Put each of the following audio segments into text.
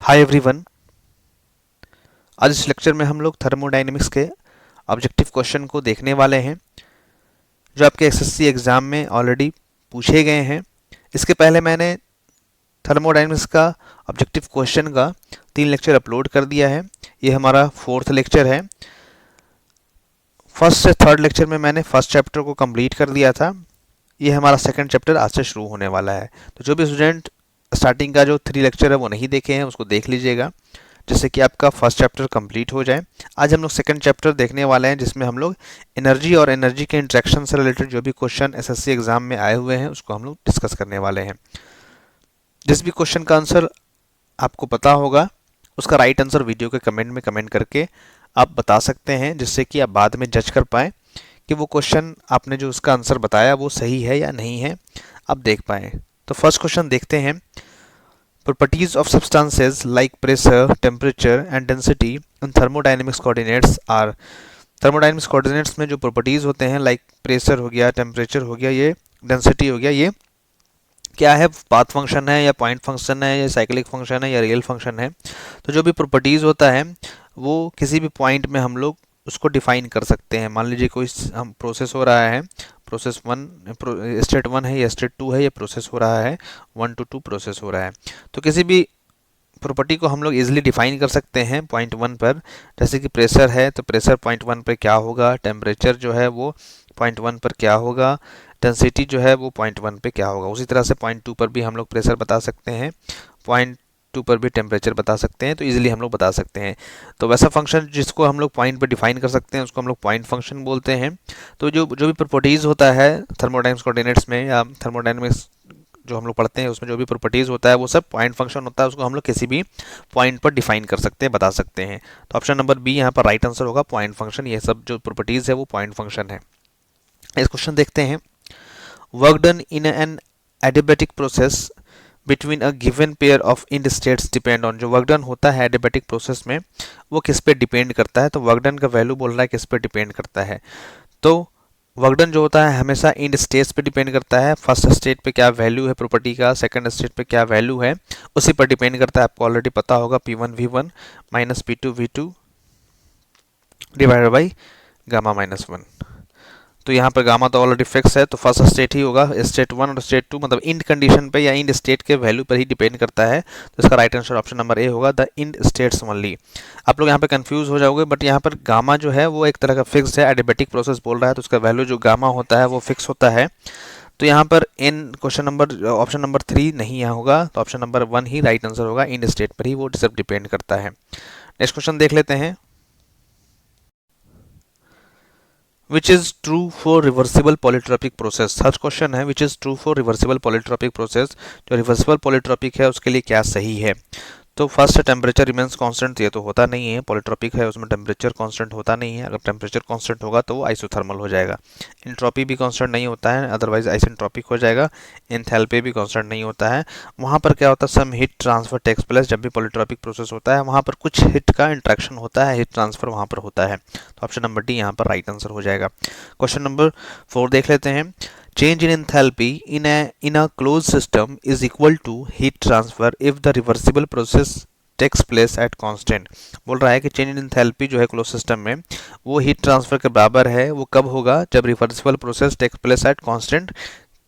Hi everyone. आज इस lecture में हम लोग थर्मोडायनेमिक्स के ऑब्जेक्टिव क्वेश्चन को देखने वाले हैं जो आपके एसएससी एग्ज़ाम में ऑलरेडी पूछे गए हैं। इसके पहले मैंने थर्मोडायनेमिक्स का ऑब्जेक्टिव क्वेश्चन का 3 लेक्चर अपलोड कर दिया है। ये हमारा 4th लेक्चर है। फर्स्ट से थर्ड लेक्चर में मैंने फर्स्ट चैप्टर को कंप्लीट कर दिया था। ये हमारा सेकंड चैप्टर आज से शुरू होने वाला है। तो जो भी स्टूडेंट स्टार्टिंग का जो 3 लेक्चर है वो नहीं देखे हैं उसको देख लीजिएगा, जिससे कि आपका फर्स्ट चैप्टर कंप्लीट हो जाए। आज हम लोग सेकंड चैप्टर देखने वाले हैं, जिसमें हम लोग एनर्जी और एनर्जी के इंटरेक्शन से रिलेटेड जो भी क्वेश्चन एसएससी एग्जाम में आए हुए हैं उसको हम लोग डिस्कस करने वाले हैं। जिस भी क्वेश्चन का आंसर आपको पता होगा उसका राइट आंसर वीडियो के कमेंट में कमेंट करके आप बता सकते हैं, जिससे कि आप बाद में जज कर पाएँ कि वो क्वेश्चन आपने जो उसका आंसर बताया वो सही है या नहीं है, आप देख पाएँ। तो फर्स्ट क्वेश्चन देखते हैं। Properties of substances like pressure, temperature and density in thermodynamics coordinates are thermodynamics coordinates में जो properties होते हैं like pressure हो गया, temperature हो गया, ये density हो गया, ये क्या है? पाथ फंक्शन है या पॉइंट फंक्शन है या साइक्लिक फंक्शन है या रियल फंक्शन है। तो जो भी प्रॉपर्टीज़ होता है वो किसी भी पॉइंट में हम लोग उसको डिफाइन कर सकते हैं। मान लीजिए कोई हम प्रोसेस हो रहा है, प्रोसेस 1 स्टेट 1 है या स्टेट 2 है, या प्रोसेस हो रहा है 1 to 2 प्रोसेस हो रहा है। तो किसी भी प्रॉपर्टी को हम लोग इजीली डिफाइन कर सकते हैं पॉइंट 1 पर। जैसे कि प्रेशर है तो प्रेशर पॉइंट 1 पर क्या होगा, टेम्परेचर जो है वो पॉइंट 1 पर क्या होगा, डेंसिटी जो है वो पॉइंट 1 पे क्या होगा। उसी तरह से पॉइंट 2 पर भी हम लोग प्रेशर बता सकते हैं, पॉइंट 2 पर भी टेम्परेचर बता सकते हैं। तो इजीली हम लोग बता सकते हैं। तो वैसा फंक्शन जिसको हम लोग पॉइंट पर डिफाइन कर सकते हैं उसको हम लोग पॉइंट फंक्शन बोलते हैं। तो जो जो भी प्रॉपर्टीज़ होता है थर्मोडायनेमिक्स कोऑर्डिनेट्स में या थर्मोडायनेमिक्स जो हम लोग पढ़ते हैं उसमें जो भी प्रॉपर्टीज़ होता है वो सब पॉइंट फंक्शन होता है, उसको हम लोग किसी भी पॉइंट पर डिफाइन कर सकते हैं, बता सकते हैं। तो ऑप्शन नंबर बी यहाँ पर राइट आंसर होगा, पॉइंट फंक्शन। ये सब जो प्रॉपर्टीज़ है वो पॉइंट फंक्शन है। इस क्वेश्चन देखते हैं। Work done in an adiabatic process between a given pair of end states depend on. जो वर्क डन होता है एडियाबैटिक प्रोसेस में वो किस पे डिपेंड करता है? तो वर्क डन का वैल्यू बोल रहा है किस पे डिपेंड करता है। तो वर्क डन जो होता है हमेशा इंड स्टेट्स पे डिपेंड करता है। फर्स्ट स्टेट पे क्या वैल्यू है प्रॉपर्टी का, सेकंड स्टेट पे क्या वैल्यू है, उसी पर डिपेंड करता है। आपको ऑलरेडी पता होगा P1 V1 minus P2 V2 divided by gamma minus 1। तो यहाँ पर गामा तो ऑलरेडी फिक्स है, तो फर्स्ट स्टेट ही होगा। स्टेट 1 और स्टेट 2 मतलब इंड कंडीशन पे या इंड स्टेट के वैल्यू पर ही डिपेंड करता है। तो इसका राइट आंसर ऑप्शन नंबर ए होगा, द इंड स्टेट्स ओनली। आप लोग यहाँ पे कंफ्यूज हो जाओगे, बट यहाँ पर गामा जो है वो एक तरह का फिक्स है, एडियाबैटिक प्रोसेस बोल रहा है तो उसका वैल्यू जो गामा होता है वो फिक्स होता है। तो यहाँ पर इन क्वेश्चन नंबर ऑप्शन नंबर 3 नहीं यहाँ होगा, तो ऑप्शन नंबर 1 ही राइट आंसर होगा। इंड स्टेट पर ही वो सब डिपेंड करता है। नेक्स्ट क्वेश्चन देख लेते हैं। Which is true for reversible polytropic process. Third question है, which is true for reversible polytropic process. जो रिवर्सिबल पॉलीट्रॉपिक है उसके लिए क्या सही है? तो फर्स्ट टेम्परेचर रिमेंस कांस्टेंट, ये तो होता नहीं है। पॉलीट्रॉपिक है उसमें टेम्परेचर कांस्टेंट होता नहीं है। अगर टेम्परेचर कांस्टेंट होगा तो वो आइसोथर्मल हो जाएगा। एंट्रोपी भी कांस्टेंट नहीं होता है, अदरवाइज आइसेंट्रोपिक हो जाएगा। एंथैल्पी भी कांस्टेंट नहीं होता है। वहाँ पर क्या होता है, some heat transfer takes place. जब भी पॉलीट्रॉपिक प्रोसेस होता है वहाँ पर कुछ हीट का इंट्रैक्शन होता है, हीट ट्रांसफर वहाँ पर होता है। तो ऑप्शन नंबर डी यहाँ पर राइट आंसर हो जाएगा। क्वेश्चन नंबर 4 देख लेते हैं। Change in enthalpy in a closed system is equal to heat transfer if the reversible process takes place at constant. बोल रहा है कि चेंज इन एंथैल्पी जो है क्लोज सिस्टम में वो हीट ट्रांसफर के बराबर है। वो कब होगा? जब reversible process takes place at constant.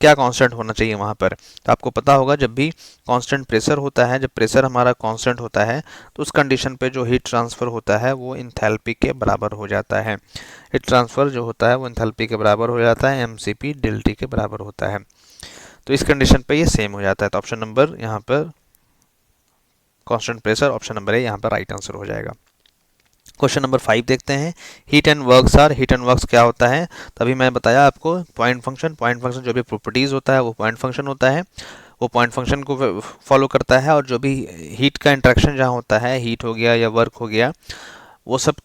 क्या कांस्टेंट होना चाहिए वहाँ पर? तो आपको पता होगा जब भी कांस्टेंट प्रेशर होता है, जब प्रेशर हमारा कांस्टेंट होता है तो उस कंडीशन पे जो हीट ट्रांसफ़र होता है वो एंथैल्पी के बराबर हो जाता है। हीट ट्रांसफ़र जो होता है वो एंथैल्पी के बराबर हो जाता है, mcp ΔT के बराबर होता है। तो इस कंडीशन पे ये सेम हो जाता है। तो ऑप्शन नंबर यहाँ पर कांस्टेंट प्रेशर, ऑप्शन नंबर ए यहाँ पर राइट आंसर हो जाएगा। क्वेश्चन नंबर 5 देखते हैं। Heat and works are. Heat and works क्या होता है? तभी मैं बताया आपको पॉइंट फंक्शन। पॉइंट फंक्शन जो भी प्रॉपर्टीज़ होता है वो पॉइंट फंक्शन होता है, वो पॉइंट फंक्शन को फॉलो करता है। और जो भी हीट का इंट्रैक्शन जहाँ होता है, हीट हो गया या वर्क हो गया, वो सब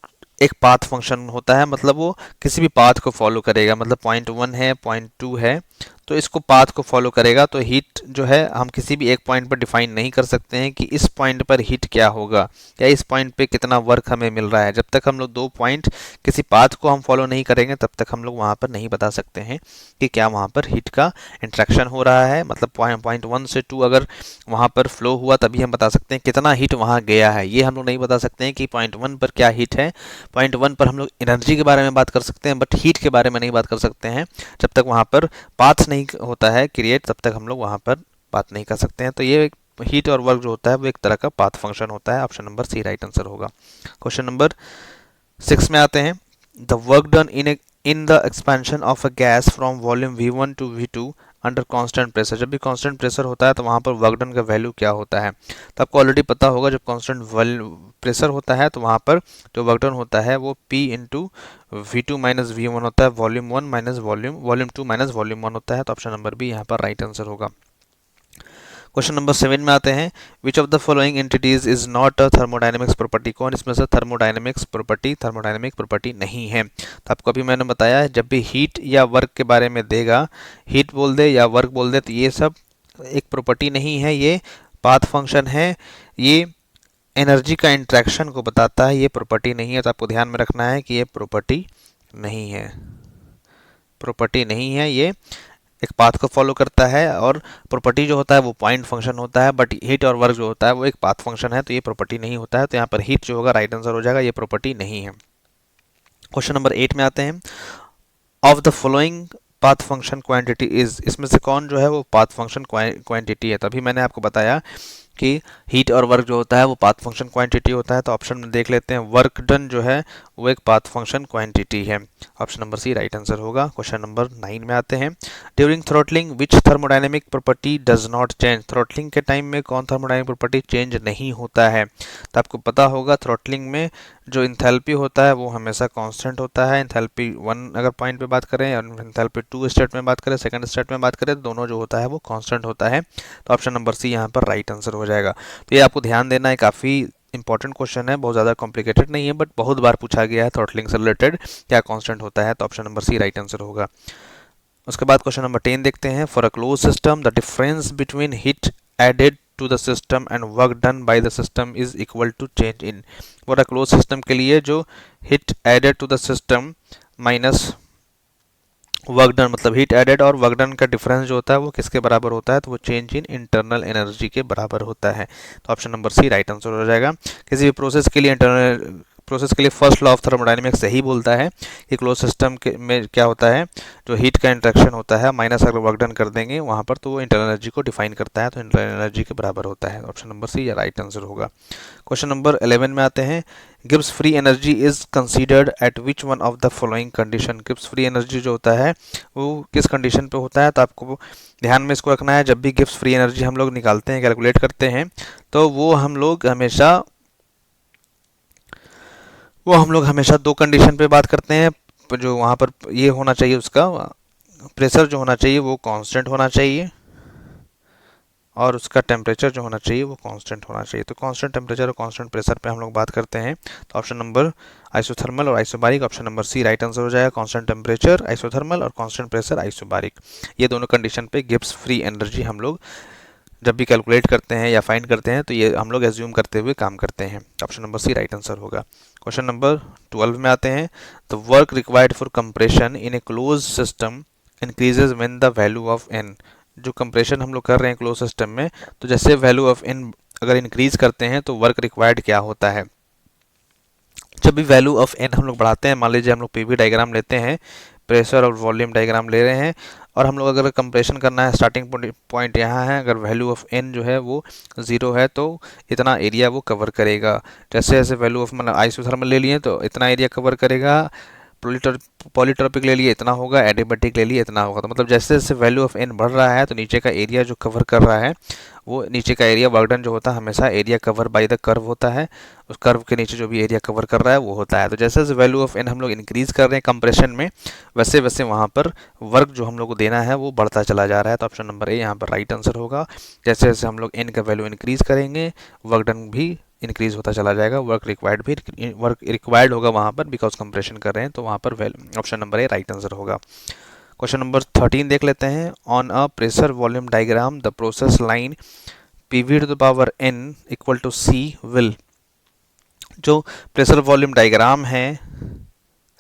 एक पाथ फंक्शन होता है। मतलब वो किसी भी पाथ को फॉलो करेगा। मतलब पॉइंट 1 है, पॉइंट 2 है, तो इसको पाथ को फॉलो करेगा। तो हीट जो है हम किसी भी एक पॉइंट पर डिफाइन नहीं कर सकते हैं कि इस पॉइंट पर हीट क्या होगा या इस पॉइंट पे कितना वर्क हमें मिल रहा है। जब तक हम लोग दो पॉइंट किसी पाथ को हम फॉलो नहीं करेंगे तब तक हम लोग वहाँ पर नहीं बता सकते हैं कि क्या वहाँ पर हीट का इंट्रैक्शन हो रहा है। मतलब पॉइंट 1 से 2 अगर वहाँ पर फ्लो हुआ तभी हम बता सकते हैं कितना हीट वहाँ गया है। ये हम लोग नहीं बता सकते हैं कि पॉइंट 1 पर क्या हीट है। पॉइंट 1 पर हम लोग एनर्जी के बारे में बात कर सकते हैं बट हीट के बारे में नहीं बात कर सकते हैं। जब तक वहाँ पर पाथ नहीं होता है क्रिएट तब तक हम लोग वहाँ पर बात नहीं कर सकते हैं। तो ये हीट और वर्क जो होता है वो एक तरह का पाथ फंक्शन होता है। Option number C right answer होगा। क्वेश्चन नंबर 6 में आते हैं। The work done in the expansion of a gas from volume V1 to V2 under constant pressure. जब भी कांस्टेंट प्रेशर होता है तो वहाँ पर वर्क डन का वैल्यू क्या होता है। तो आपको ऑलरेडी पता होगा जब कांस्टेंट प्रेशर होता है तो वहाँ पर जो वर्क डन होता है वो P into V2 minus V1 होता है। Volume 1 minus volume 2 minus volume 1 होता है। तो ऑप्शन नंबर बी यहाँ पर राइट आंसर होगा। क्वेश्चन नंबर 7 में आते हैं। Which of the following entities is not a thermodynamics property. कौन इसमें से थर्मोडायनेमिक प्रॉपर्टी नहीं है। तो आपको अभी मैंने बताया है जब भी हीट या वर्क के बारे में देगा, हीट बोल दे या वर्क बोल दे तो ये सब एक प्रॉपर्टी नहीं है, ये पाथ फंक्शन है, ये एनर्जी का इंट्रैक्शन को बताता है, ये प्रॉपर्टी नहीं है। तो आपको ध्यान में रखना है कि ये प्रॉपर्टी नहीं है, ये एक पाथ को फॉलो करता है और प्रॉपर्टी जो होता है वो पॉइंट फंक्शन होता है बट हीट और वर्क जो होता है वो एक पाथ फंक्शन है। तो ये प्रॉपर्टी नहीं होता है। तो यहाँ पर हीट जो होगा राइट आंसर हो जाएगा, ये प्रॉपर्टी नहीं है। क्वेश्चन नंबर 8 में आते हैं। Of the following path function quantity is. इसमें से कौन जो है वो पाथ फंक्शन क्वांटिटी है। तभी मैंने आपको बताया कि हीट और वर्क जो होता है वो पाथ फंक्शन क्वांटिटी होता है। तो ऑप्शन में देख लेते हैं, वर्क डन जो है वो एक पाथ फंक्शन क्वांटिटी है। Option number C right answer होगा। क्वेश्चन नंबर 9 में आते हैं। During throttling which thermodynamic property does not change. Throttling के टाइम में कौन थर्मोडायनेमिक प्रॉपर्टी चेंज नहीं होता है। तो आपको पता होगा थ्रॉटलिंग में जो इंथैल्पी होता है वो हमेशा कांस्टेंट होता है। इंथैल्पी 1 अगर पॉइंट पे बात करें और इंथैल्पी 2 स्टेट में बात करें, सेकंड स्टेट में बात करें, तो दोनों जो होता है वो कांस्टेंट होता है। तो ऑप्शन नंबर सी यहाँ पर राइट आंसर हो जाएगा। तो ये आपको ध्यान देना है, काफ़ी इंपॉर्टेंट क्वेश्चन है, बहुत ज़्यादा कॉम्प्लिकेटेड नहीं है बट बहुत बार पूछा गया है थ्रॉटलिंग से रिलेटेड क्या कांस्टेंट होता है। तो option number C right answer होगा। उसके बाद क्वेश्चन नंबर 10 देखते हैं। For a close system the difference between heat added to the system and work done by the system is equal to change in. For a close system के लिए जो heat added to the system minus work done, मतलब heat added और work done का difference जो होता है वो किसके बराबर होता है। तो वो चेंज इन इंटरनल एनर्जी के बराबर होता है। तो option number C right answer हो जाएगा। किसी भी प्रोसेस के लिए फर्स्ट लॉ ऑफ थर्मोडायनेमिक्स यही बोलता है कि क्लोज सिस्टम के में क्या होता है, जो हीट का इंट्रैक्शन होता है माइनस अगर वर्क डन कर देंगे वहाँ पर तो वो इंटरनल एनर्जी को डिफाइन करता है। तो इंटरनल एनर्जी के बराबर होता है। ऑप्शन नंबर सी या राइट आंसर होगा। क्वेश्चन नंबर 11 में आते हैं। Gibbs free energy is considered eight which one of the following condition. Gibbs free energy जो होता है वो किस कंडीशन पे होता है। तो आपको ध्यान में इसको रखना है, जब भी गिब्स फ्री एनर्जी हम लोग निकालते हैं, कैलकुलेट करते हैं, तो वो हम लोग हमेशा दो कंडीशन पे बात करते हैं। जो वहाँ पर ये होना चाहिए, उसका प्रेशर जो होना चाहिए वो कांस्टेंट होना चाहिए और उसका टेम्परेचर जो होना चाहिए वो कांस्टेंट होना चाहिए। तो कांस्टेंट टेम्परेचर और कांस्टेंट प्रेशर पे हम लोग बात करते हैं। तो ऑप्शन नंबर आइसोथर्मल और isobaric, option number C right answer हो जाएगा। कांस्टेंट टेम्परेचर आइसोथर्मल और कांस्टेंट प्रेशर आइसोबारिक, ये दोनों कंडीशन पे गिब्स फ्री एनर्जी हम लोग जब भी कैलकुलेट करते हैं या फाइंड करते हैं तो ये हम लोग एज्यूम करते हुए काम करते हैं। Option number C right answer होगा। क्वेश्चन नंबर 12 में आते हैं। The work required for compression in a close system increases when the value of n. जो कंप्रेशन हम लोग कर रहे हैं क्लोज सिस्टम में, तो जैसे वैल्यू ऑफ एन अगर इंक्रीज करते हैं तो वर्क रिक्वायर्ड क्या होता है। जब भी वैल्यू ऑफ एन हम लोग बढ़ाते हैं, मान लीजिए हम लोग पीवी डायग्राम लेते हैं, प्रेशर और वॉल्यूम डायग्राम ले रहे हैं और हम लोग अगर कंप्रेशन करना है, स्टार्टिंग पॉइंट यहाँ है, अगर वैल्यू ऑफ एन जो है वो 0 है तो इतना एरिया वो कवर करेगा। जैसे जैसे वैल्यू ऑफ मतलब आइसोथर्मल ले लिए तो इतना एरिया कवर करेगा, पॉलीट्रॉपिक ले लिए इतना होगा, एडियाबैटिक ले लिए इतना होगा। तो मतलब जैसे जैसे वैल्यू ऑफ एन बढ़ रहा है तो नीचे का एरिया जो कवर कर रहा है वो नीचे का एरिया वर्क डन जो होता है हमेशा area cover by the curve होता है। उस कर्व के नीचे जो भी एरिया कवर कर रहा है वो होता है। तो जैसे जैसे वैल्यू ऑफ एन हम लोग इंक्रीज कर रहे हैं कंप्रेशन में, वैसे वैसे वहाँ पर वर्क जो हम लोग को देना है वो बढ़ता चला जा रहा है। तो ऑप्शन नंबर ए यहाँ पर राइट आंसर होगा। जैसे जैसे हम लोग एन का वैल्यू इंक्रीज करेंगे वर्क डन भी इंक्रीज होता चला जाएगा, वर्क रिक्वायर्ड होगा वहाँ पर, बिकॉज कंप्रेशन कर रहे हैं तो वहाँ पर option number A right answer होगा। क्वेश्चन नंबर 13 देख लेते हैं। On a pressure volume diagram the process line PV to the power n equal to C will, जो प्रेशर वॉल्यूम डायग्राम है,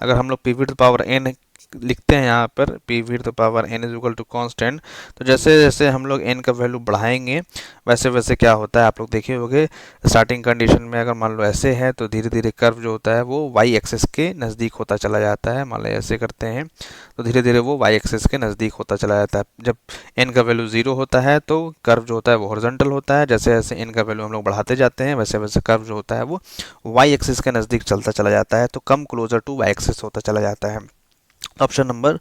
अगर हम लोग PV to the power n लिखते हैं यहाँ पर, PV to the power n is equal to constant, तो जैसे जैसे हम लोग n का वैल्यू बढ़ाएंगे वैसे वैसे क्या होता है, आप लोग देखे होंगे स्टार्टिंग कंडीशन में अगर मान लो ऐसे है तो धीरे धीरे कर्व जो होता है वो y एक्सिस के नज़दीक होता चला जाता है। मान लो ऐसे करते हैं तो धीरे धीरे वो y एक्सिस के नज़दीक होता चला जाता है। जब n का वैल्यू 0 होता है तो कर्व जो होता है वो हॉरिजॉन्टल होता है, जैसे जैसे n का वैल्यू हम लोग बढ़ाते जाते हैं वैसे वैसे कर्व जो होता है वो y एक्सिस के नज़दीक चलता चला जाता है, तो come closer to y axis होता चला जाता है। ऑप्शन नंबर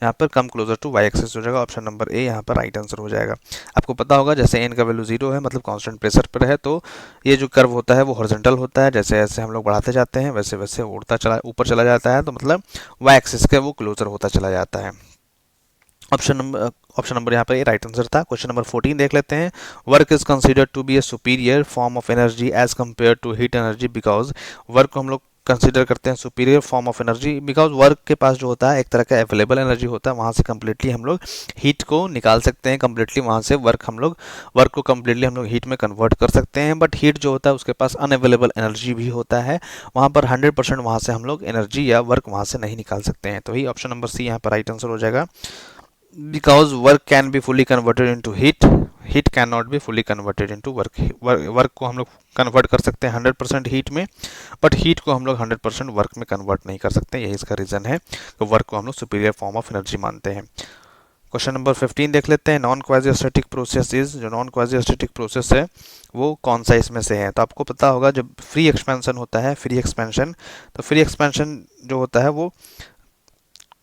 यहाँ पर come closer to Y axis हो जाएगा, ऑप्शन नंबर ए यहाँ पर राइट आंसर हो जाएगा। आपको पता होगा जैसे एन का वैल्यू 0 है मतलब कांस्टेंट प्रेशर पर है, तो ये जो कर्व होता है वो हॉरिजॉन्टल होता है, जैसे जैसे हम लोग बढ़ाते जाते हैं वैसे वैसे उड़ता चला ऊपर चला जाता है, तो मतलब वाई एक्सिस का वो क्लोजर होता चला जाता है। ऑप्शन नंबर यहाँ पर ये राइट आंसर था। क्वेश्चन नंबर 14 देख लेते हैं। Work is considered to be a superior form of energy as compare to heat energy because, work को हम लोग कंसीडर करते हैं superior form of energy because work के पास जो होता है एक तरह का अवेलेबल एनर्जी होता है, वहाँ से कम्प्लीटली हम लोग हीट को निकाल सकते हैं, कम्प्लीटली वहाँ से वर्क को कम्प्लीटली हम लोग हीट में कन्वर्ट कर सकते हैं। बट हीट जो होता है उसके पास अनअवेलेबल एनर्जी भी होता है, वहाँ पर 100% वहाँ से हम लोग एनर्जी या वर्क वहाँ से नहीं निकाल सकते हैं। तो ही ऑप्शन नंबर सी यहाँ पर राइट आंसर हो जाएगा। Because work can be fully converted into heat, heat can not be fully converted into work. Work को हम लोग कन्वर्ट कर सकते हैं 100% हीट में, बट हीट को हम लोग 100% वर्क में कन्वर्ट नहीं कर सकते। यही इसका रीज़न है कि वर्क को हम लोग सुपीरियर फॉर्म ऑफ एनर्जी मानते हैं। क्वेश्चन नंबर 15 देख लेते हैं। नॉन क्वाजिस्टैटिक प्रोसेस इज, जो नॉन क्वाजिस्टैटिक प्रोसेस है वो कौन सा इसमें से है, तो आपको पता होगा जब फ्री एक्सपेंशन होता है, फ्री एक्सपेंशन, तो फ्री एक्सपेंशन जो होता है वो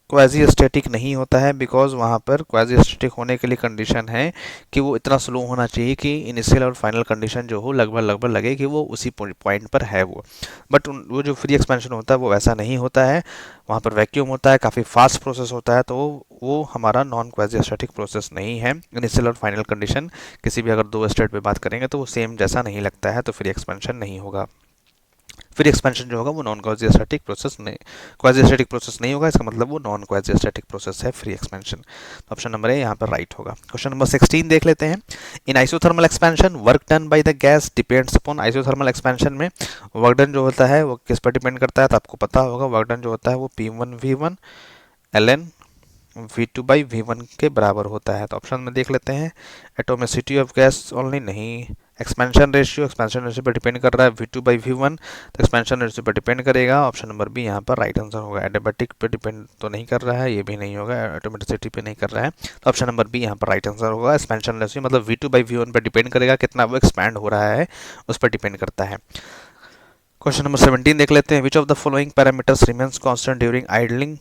क्वाजी स्टैटिक नहीं होता है, बिकॉज वहाँ पर क्वाजी स्टैटिक होने के लिए कंडीशन है कि वो इतना स्लो होना चाहिए कि इनिशियल और फाइनल कंडीशन जो हो लगभग लगे कि वो उसी पॉइंट पर है वो। बट वो जो फ्री एक्सपेंशन होता है वो वैसा नहीं होता है, वहाँ पर वैक्यूम होता है, काफ़ी फास्ट प्रोसेस होता है, तो वो हमारा नॉन क्वाजी स्टैटिक प्रोसेस नहीं है। इनिशियल और फाइनल कंडीशन किसी भी अगर दो स्टेट पे बात करेंगे तो वो सेम जैसा नहीं लगता है, तो फ्री एक्सपेंशन नहीं होगा। फ्री एक्सपेंशन जो होगा वो नॉन क्वाजिस्टैटिक प्रोसेस नहीं, क्वाजिस्टैटिक प्रोसेस नहीं होगा, इसका मतलब वो नॉन क्वाजिस्टैटिक प्रोसेस है फ्री एक्सपेंशन। ऑप्शन नंबर ए यहाँ पर राइट होगा। क्वेश्चन नंबर 16 देख लेते हैं। In isothermal expansion work done by the gas depends upon, isothermal expansion में वर्क डन जो होता है वो किस पर डिपेंड करता है, तो आपको पता होगा वर्क डन जो होता है वो P1V1 ln V2/V1 के बराबर होता है। तो ऑप्शन में देख लेते हैं। एटोमिसिटी ऑफ गैस ओनली नहीं, एक्सपेंशन रेशियो पर डिपेंड कर रहा है V2/V1, तो एक्सपेंशन रेशियो पर डिपेंड करेगा। ऑप्शन नंबर बी यहाँ पर राइट आंसर होगा। एडियाबैटिक पे डिपेंड तो नहीं कर रहा है, ये भी नहीं होगा, एटोमेटिसिटी पे नहीं कर रहा है, तो ऑप्शन नंबर बी यहाँ पर राइट आंसर होगा। एक्सपेंशन रेशियो मतलब V2/V1 पर डिपेंड करेगा, कितना वो एक्सपैंड हो रहा है उस पर डिपेंड करता है। क्वेश्चन नंबर 17 देख लेते हैं। Which of the following parameters remains constant during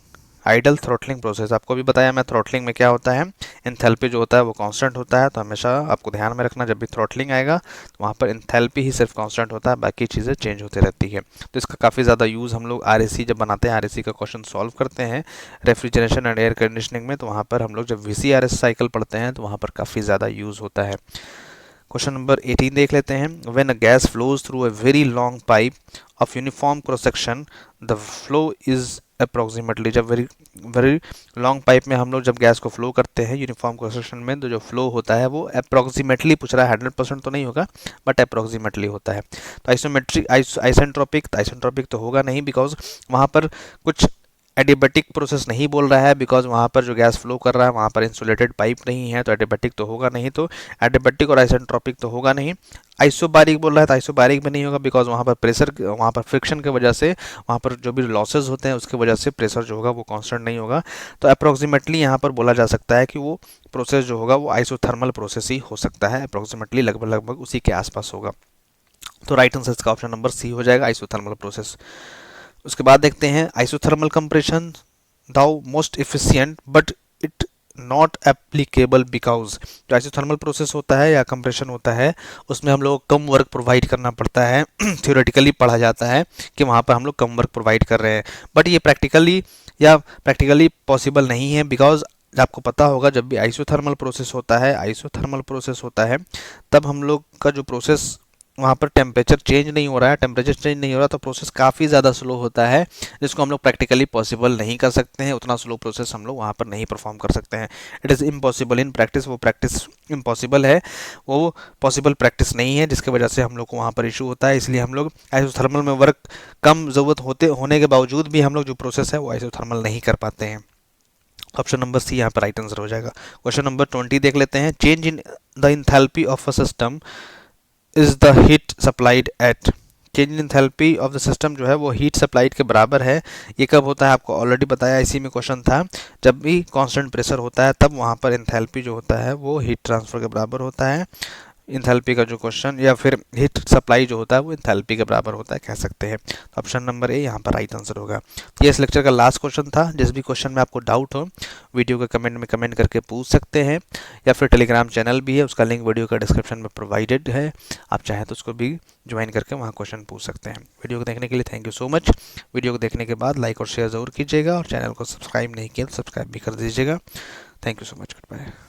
ideal throttling process, आपको भी बताया मैं थ्रोटलिंग में क्या होता है, एंथैल्पी जो होता है वो कांस्टेंट होता है, तो हमेशा आपको ध्यान में रखना जब भी थ्रोटलिंग आएगा तो वहाँ पर एंथैल्पी ही सिर्फ कांस्टेंट होता है, बाकी चीज़ें चेंज होती रहती है। तो इसका काफ़ी ज़्यादा यूज़ हम लोग आरएसी जब बनाते हैं, आरएसी का क्वेश्चन सॉल्व करते हैं रेफ्रिजरेशन एंड एयर कंडीशनिंग में, तो वहाँ पर हम लोग जब VCRS साइकिल पढ़ते हैं तो वहाँ पर काफ़ी ज़्यादा यूज़ होता है। क्वेश्चन नंबर 18 देख लेते हैं। When a gas flows through a very long pipe of uniform cross section the flow is approximately, जब वेरी लॉन्ग पाइप में हम लोग जब गैस को फ्लो करते हैं यूनिफॉर्म क्रॉस सेक्शन में, तो जो फ्लो होता है वो अप्रोक्सीमेटली, पूछ रहा है 100% तो नहीं होगा बट अप्रोक्सीमेटली होता है। तो आइसेंट्रोपिक तो होगा नहीं, बिकॉज वहाँ पर कुछ एडियाबैटिक प्रोसेस नहीं बोल रहा है, बिकॉज वहाँ पर जो गैस फ्लो कर रहा है वहाँ पर इंसुलेटेड पाइप नहीं है, तो एडियाबैटिक तो होगा नहीं, तो एडियाबैटिक और आइसेंट्रोपिक तो होगा नहीं। आइसोबारिक बोल रहा है तो आइसोबारिक भी नहीं होगा, बिकॉज वहाँ पर प्रेशर, वहाँ पर फ्रिक्शन की वजह से वहाँ पर जो भी लॉसेज होते हैं उसकी वजह से प्रेशर जो होगा वो कांस्टेंट नहीं होगा। तो अप्रोक्सीमेटली यहाँ पर बोला जा सकता है कि वो प्रोसेस जो होगा वो आइसोथर्मल प्रोसेस ही हो सकता है, अप्रोक्सीमेटली लगभग उसी के आसपास होगा। तो राइट आंसर इसका ऑप्शन नंबर सी हो जाएगा, आइसोथर्मल प्रोसेस। उसके बाद देखते हैं isothermal compression though most efficient but it not applicable because, जो आइसोथर्मल प्रोसेस होता है या कंप्रेशन होता है उसमें हम लोग कम वर्क प्रोवाइड करना पड़ता है। थ्योरेटिकली पढ़ा जाता है कि वहाँ पर हम लोग कम वर्क प्रोवाइड कर रहे हैं, बट ये प्रैक्टिकली पॉसिबल नहीं है, बिकॉज आपको पता होगा जब भी आइसोथर्मल प्रोसेस होता है तब हम लोग का जो प्रोसेस वहाँ पर टेम्परेचर चेंज नहीं हो रहा है, टेम्परेचर चेंज नहीं हो रहा, तो प्रोसेस काफ़ी ज़्यादा स्लो होता है, जिसको हम लोग प्रैक्टिकली पॉसिबल नहीं कर सकते हैं। उतना स्लो प्रोसेस हम लोग वहाँ पर नहीं परफॉर्म कर सकते हैं। It is impossible in practice, वो प्रैक्टिस इम्पॉसिबल है, वो पॉसिबल प्रैक्टिस नहीं है, जिसकी वजह से हम लोग को वहाँ पर इशू होता है। इसलिए हम लोग आइसोथर्मल में वर्क कम ज़रूरत होने के बावजूद भी हम लोग जो प्रोसेस है वो आइसोथर्मल नहीं कर पाते हैं। ऑप्शन नंबर सी यहाँ पर राइट आंसर हो जाएगा। क्वेश्चन नंबर 20 देख लेते हैं। Change in the enthalpy of a system is the heat supplied eight. Change in enthalpy of the system जो है वो हीट सप्लाइड के बराबर है। ये कब होता है आपको ऑलरेडी बताया, इसी में क्वेश्चन था। जब भी कांस्टेंट प्रेशर होता है तब वहाँ पर एंथैल्पी जो होता है वो हीट ट्रांसफर के बराबर होता है। इंथैल्पी का जो क्वेश्चन या फिर हीट सप्लाई जो होता है वो इंथैल्पी के बराबर होता है, कह सकते हैं। तो ऑप्शन नंबर ए यहाँ पर राइट आंसर होगा। ये इस लेक्चर का लास्ट क्वेश्चन था। जिस भी क्वेश्चन में आपको डाउट हो वीडियो के कमेंट में कमेंट करके पूछ सकते हैं, या फिर टेलीग्राम चैनल भी है, उसका लिंक वीडियो का डिस्क्रिप्शन में प्रोवाइडेड है, आप चाहें तो उसको भी ज्वाइन करके वहाँ क्वेश्चन पूछ सकते हैं। वीडियो को देखने के लिए thank you so much. Video को देखने के बाद लाइक और शेयर ज़रूर कीजिएगा, और चैनल को सब्सक्राइब नहीं किया तो सब्सक्राइब भी कर दीजिएगा। Thank you so much. Good bye.